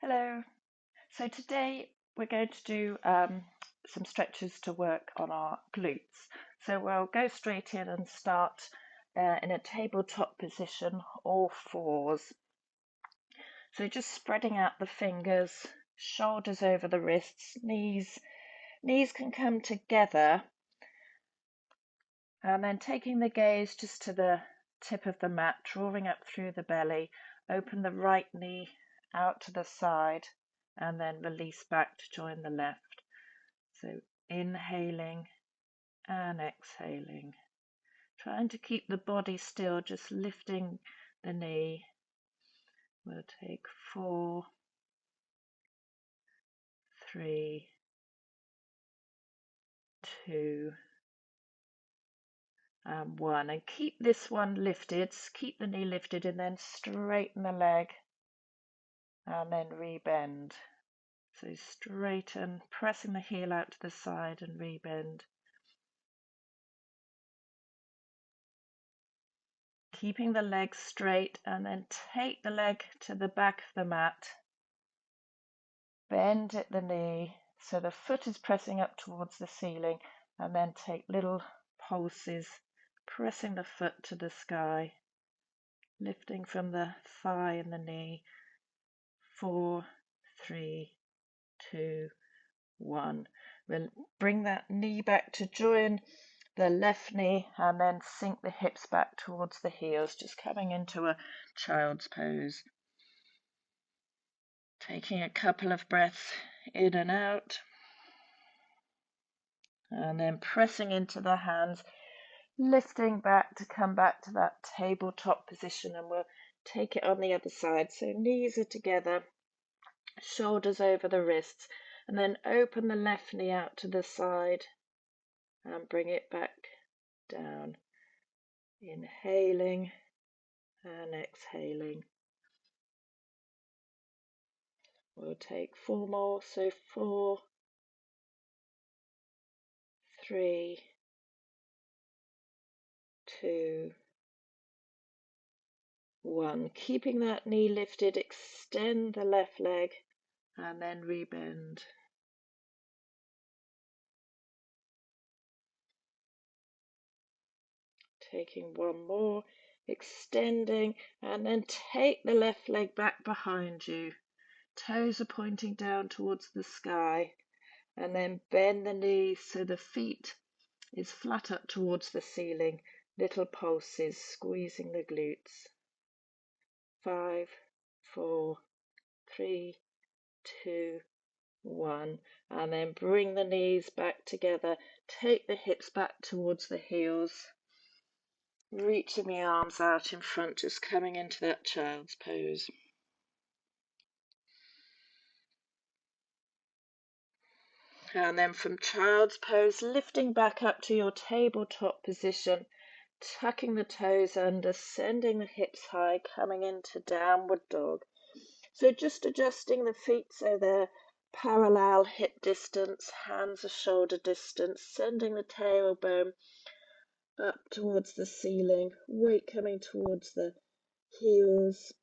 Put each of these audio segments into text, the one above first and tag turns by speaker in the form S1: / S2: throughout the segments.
S1: Hello. So today we're going to do some stretches to work on our glutes. So we'll go straight in and start in a tabletop position, all fours. So just spreading out the fingers, shoulders over the wrists, knees can come together, and then taking the gaze just to the tip of the mat, drawing up through the belly, open the right knee out to the side, and then release back to join the left. So inhaling and exhaling, trying to keep the body still, just lifting the knee. We'll take 4, 3, 2, and 1. And keep this one lifted, keep the knee lifted, and then straighten the leg, and then rebend. So straighten, pressing the heel out to the side and rebend. Keeping the leg straight, and then take the leg to the back of the mat. Bend at the knee so the foot is pressing up towards the ceiling, and then take little pulses, pressing the foot to the sky, lifting from the thigh and the knee. 4, 3, 2, 1. We'll bring that knee back to join the left knee, and then sink the hips back towards the heels, just coming into a child's pose. Taking a couple of breaths in and out, and then pressing into the hands, lifting back to come back to that tabletop position, and we'll take it on the other side. So knees are together, shoulders over the wrists, and then open the left knee out to the side and bring it back down. Inhaling and exhaling. We'll take 4 more, so 4, 3, 2, 1. Keeping that knee lifted, extend the left leg and then rebend. Taking 1 more, extending, and then take the left leg back behind you. Toes are pointing down towards the sky, and then bend the knees so the feet is flat up towards the ceiling. Little pulses, squeezing the glutes. 5, 4, 3, 2, 1. And then bring the knees back together. Take the hips back towards the heels. Reaching the arms out in front, just coming into that child's pose. And then from child's pose, lifting back up to your tabletop position, tucking the toes under, sending the hips high, coming into downward dog. So just adjusting the feet so they're parallel hip distance, hands are shoulder distance, sending the tailbone up towards the ceiling, weight coming towards the heels.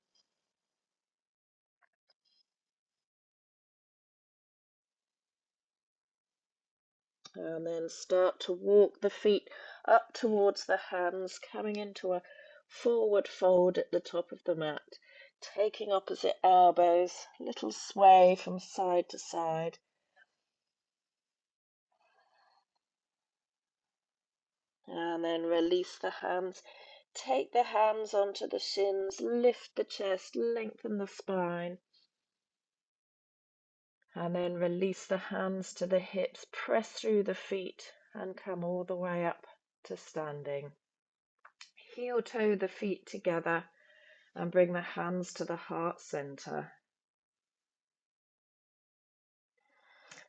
S1: And then start to walk the feet up towards the hands, coming into a forward fold at the top of the mat, taking opposite elbows, little sway from side to side. And then release the hands. Take the hands onto the shins, lift the chest, lengthen the spine. And then release the hands to the hips, press through the feet and come all the way up to standing. Heel toe the feet together and bring the hands to the heart center.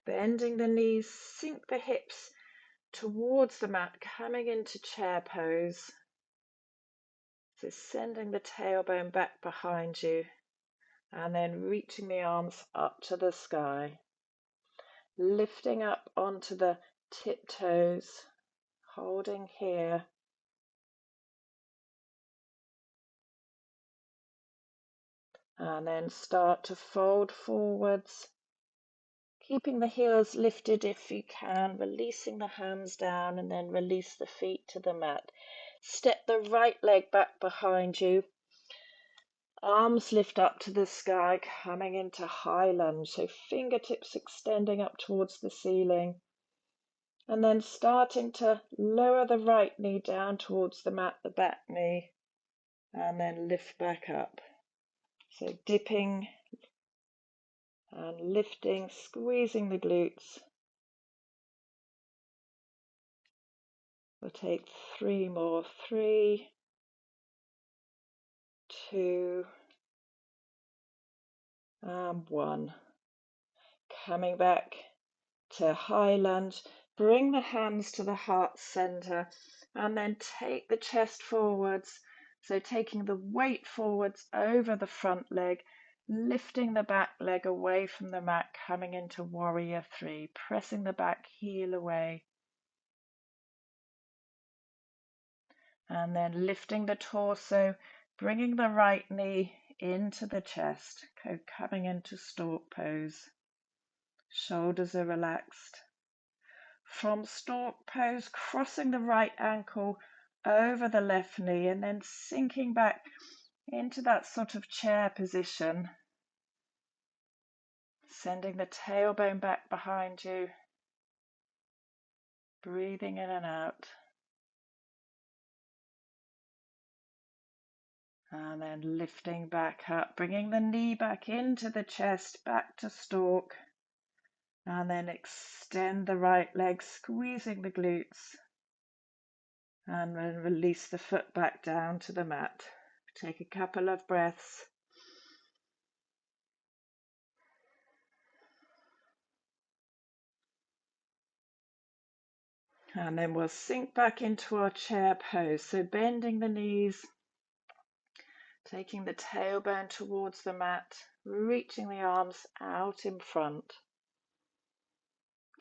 S1: Bending the knees, sink the hips towards the mat, coming into chair pose. So sending the tailbone back behind you and then reaching the arms up to the sky. Lifting up onto the tiptoes, holding here. And then start to fold forwards, keeping the heels lifted if you can, releasing the hands down, and then release the feet to the mat. Step the right leg back behind you. Arms lift up to the sky, coming into high lunge. So fingertips extending up towards the ceiling. And then starting to lower the right knee down towards the mat, the back knee, and then lift back up. So dipping and lifting, squeezing the glutes. We'll take 3 more. 3, 2, and 1. Coming back to high lunge. Bring the hands to the heart center and then take the chest forwards. So taking the weight forwards over the front leg, lifting the back leg away from the mat, coming into warrior 3, pressing the back heel away. And then lifting the torso, bringing the right knee into the chest, coming into stork pose. Shoulders are relaxed. From stork pose, crossing the right ankle over the left knee and then sinking back into that sort of chair position. Sending the tailbone back behind you. Breathing in and out. And then lifting back up, bringing the knee back into the chest, back to stork. And then extend the right leg, squeezing the glutes. And then release the foot back down to the mat. Take a couple of breaths. And then we'll sink back into our chair pose. So bending the knees, taking the tailbone towards the mat, reaching the arms out in front.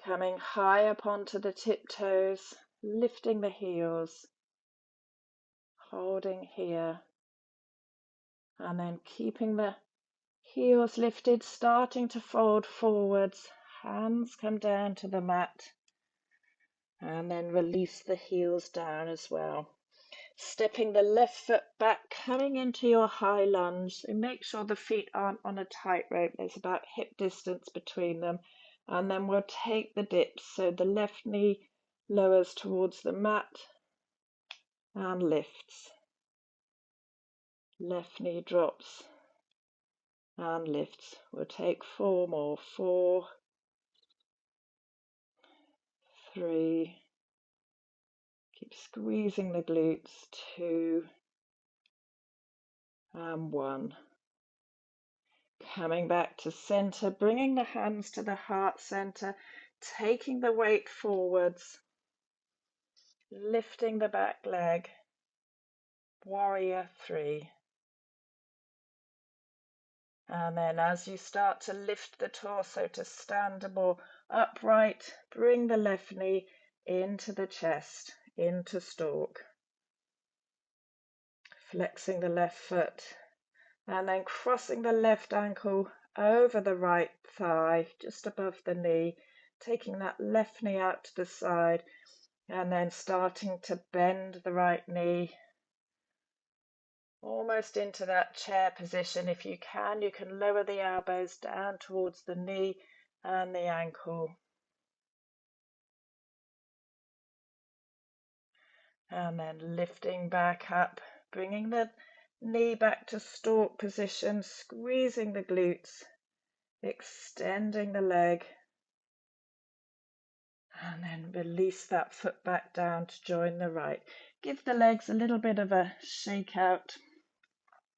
S1: Coming high up onto the tiptoes, lifting the heels, holding here. And then keeping the heels lifted, starting to fold forwards. Hands come down to the mat. And then release the heels down as well. Stepping the left foot back, coming into your high lunge. So make sure the feet aren't on a tightrope. There's about hip distance between them. And then we'll take the dips. So the left knee lowers towards the mat and lifts. Left knee drops and lifts. We'll take 4 more. 4, 3. Keep squeezing the glutes. 2 and 1. Coming back to center, bringing the hands to the heart center, taking the weight forwards, lifting the back leg, warrior 3. And then as you start to lift the torso to stand more upright, bring the left knee into the chest, into stork. Flexing the left foot and then crossing the left ankle over the right thigh, just above the knee, taking that left knee out to the side and then starting to bend the right knee almost into that chair position. If you can lower the elbows down towards the knee and the ankle. And then lifting back up, bringing the knee back to stork position, squeezing the glutes, extending the leg. And then release that foot back down to join the right. Give the legs a little bit of a shake out.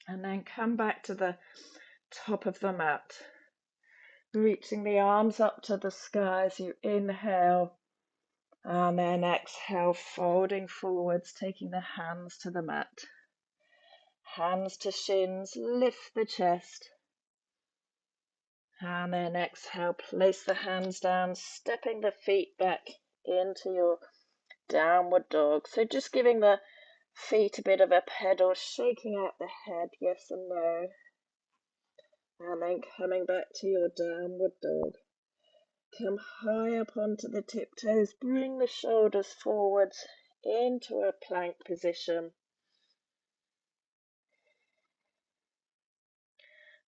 S1: And then come back to the top of the mat. Reaching the arms up to the sky as you inhale. And then exhale, folding forwards, taking the hands to the mat. Hands to shins, lift the chest. And then exhale, place the hands down, stepping the feet back into your downward dog. So just giving the feet a bit of a pedal, shaking out the head, yes and no. And then coming back to your downward dog. Come high up onto the tiptoes, bring the shoulders forwards into a plank position.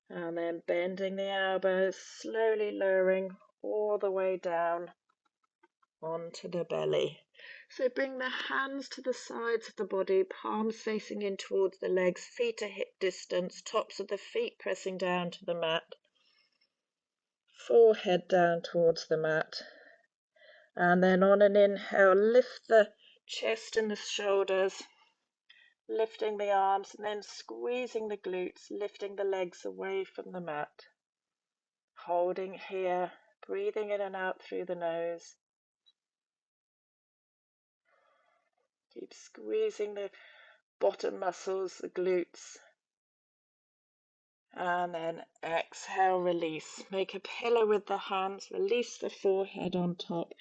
S1: And then bending the elbows, slowly lowering all the way down onto the belly. So bring the hands to the sides of the body, palms facing in towards the legs, feet at hip distance, tops of the feet pressing down to the mat, forehead down towards the mat. And then on an inhale, lift the chest and the shoulders, lifting the arms, and then squeezing the glutes, lifting the legs away from the mat. Holding here, breathing in and out through the nose. Keep squeezing the bottom muscles, the glutes. And then exhale, release. Make a pillow with the hands, release the forehead on top,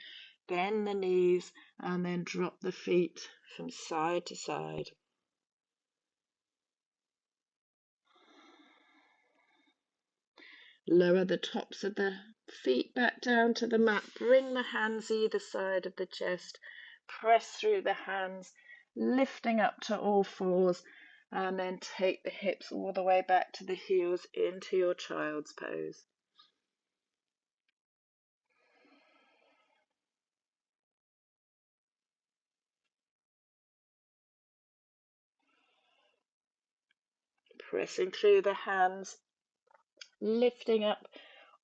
S1: bend the knees, and then drop the feet from side to side. Lower the tops of the feet back down to the mat. Bring the hands either side of the chest. Press through the hands, lifting up to all fours, and then take the hips all the way back to the heels into your child's pose. Pressing through the hands, lifting up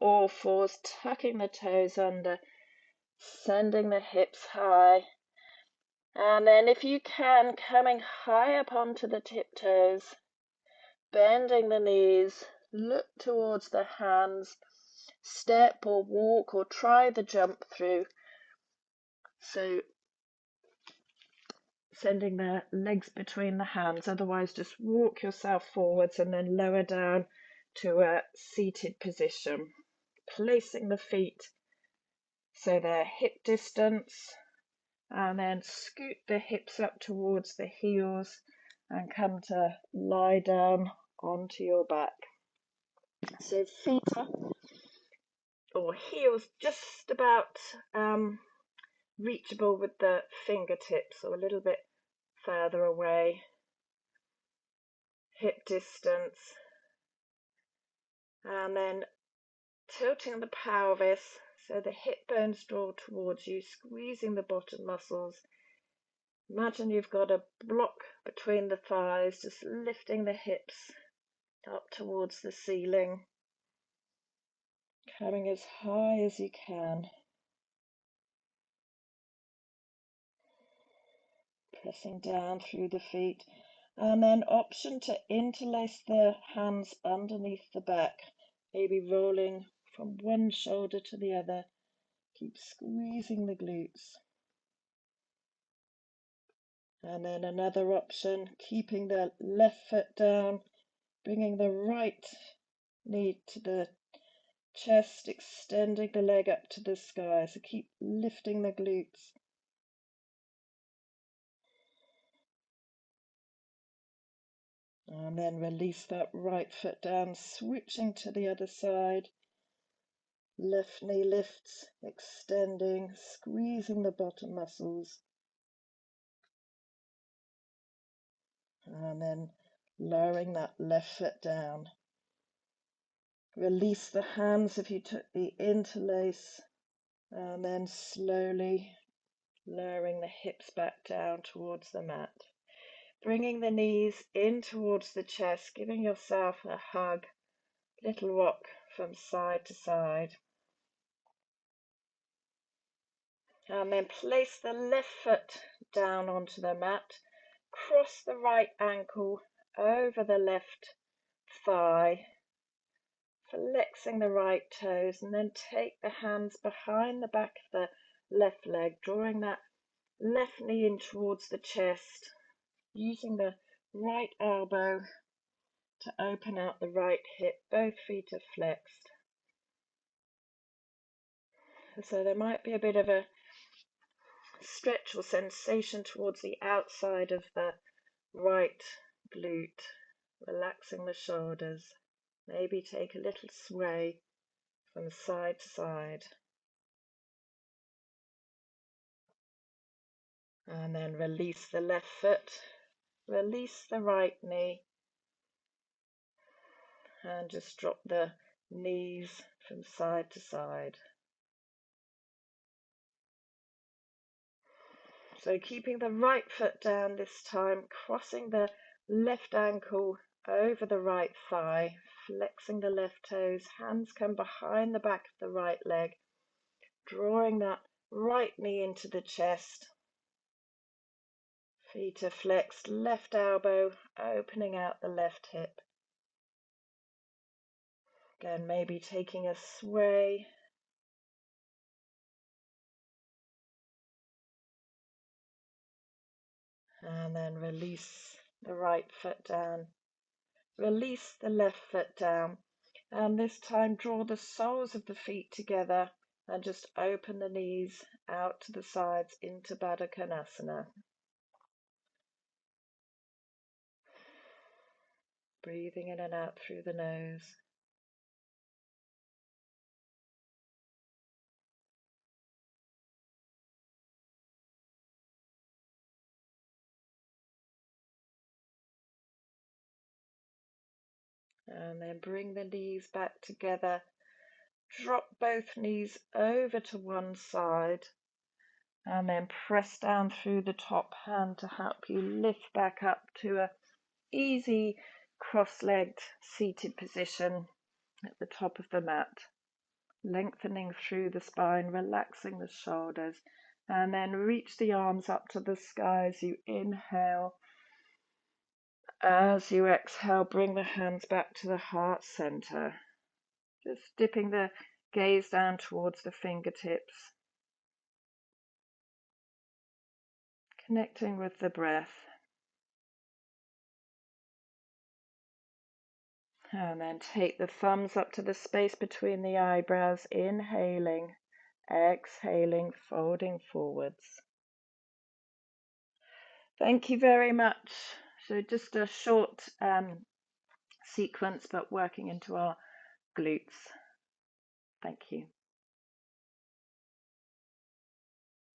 S1: all fours, tucking the toes under, sending the hips high. And then if you can, coming high up onto the tiptoes, bending the knees, look towards the hands, step or walk or try the jump through. So sending the legs between the hands, otherwise just walk yourself forwards and then lower down to a seated position. Placing the feet so they're hip distance, and then scoot the hips up towards the heels and come to lie down onto your back. So feet up or heels just about reachable with the fingertips or a little bit further away, hip distance, and then tilting the pelvis so the hip bones draw towards you, squeezing the bottom muscles. Imagine you've got a block between the thighs, just lifting the hips up towards the ceiling, coming as high as you can. Pressing down through the feet, and then option to interlace the hands underneath the back, maybe rolling from one shoulder to the other. Keep squeezing the glutes. And then another option, keeping the left foot down, bringing the right knee to the chest, extending the leg up to the sky. So keep lifting the glutes. And then release that right foot down, switching to the other side. Left knee lifts, extending, squeezing the bottom muscles. And then lowering that left foot down. Release the hands if you took the interlace. And then slowly lowering the hips back down towards the mat. Bringing the knees in towards the chest, giving yourself a hug, little rock from side to side. And then place the left foot down onto the mat, cross the right ankle over the left thigh, flexing the right toes, and then take the hands behind the back of the left leg, drawing that left knee in towards the chest, using the right elbow to open out the right hip. Both feet are flexed. So there might be a bit of a stretch or sensation towards the outside of the right glute, relaxing the shoulders. Maybe take a little sway from side to side. And then release the left foot, release the right knee, and just drop the knees from side to side. So keeping the right foot down this time, crossing the left ankle over the right thigh, flexing the left toes, hands come behind the back of the right leg, drawing that right knee into the chest. Feet are flexed, left elbow opening out the left hip. Again, maybe taking a sway. And then release the right foot down. Release the left foot down. And this time draw the soles of the feet together and just open the knees out to the sides into Baddha Konasana. Breathing in and out through the nose. And then bring the knees back together. Drop both knees over to one side. And then press down through the top hand to help you lift back up to a easy cross-legged seated position at the top of the mat. Lengthening through the spine, relaxing the shoulders, and then reach the arms up to the sky as you inhale. As you exhale, bring the hands back to the heart center. Just dipping the gaze down towards the fingertips. Connecting with the breath. And then take the thumbs up to the space between the eyebrows, inhaling, exhaling, folding forwards. Thank you very much. So just a short sequence, but working into our glutes. Thank you.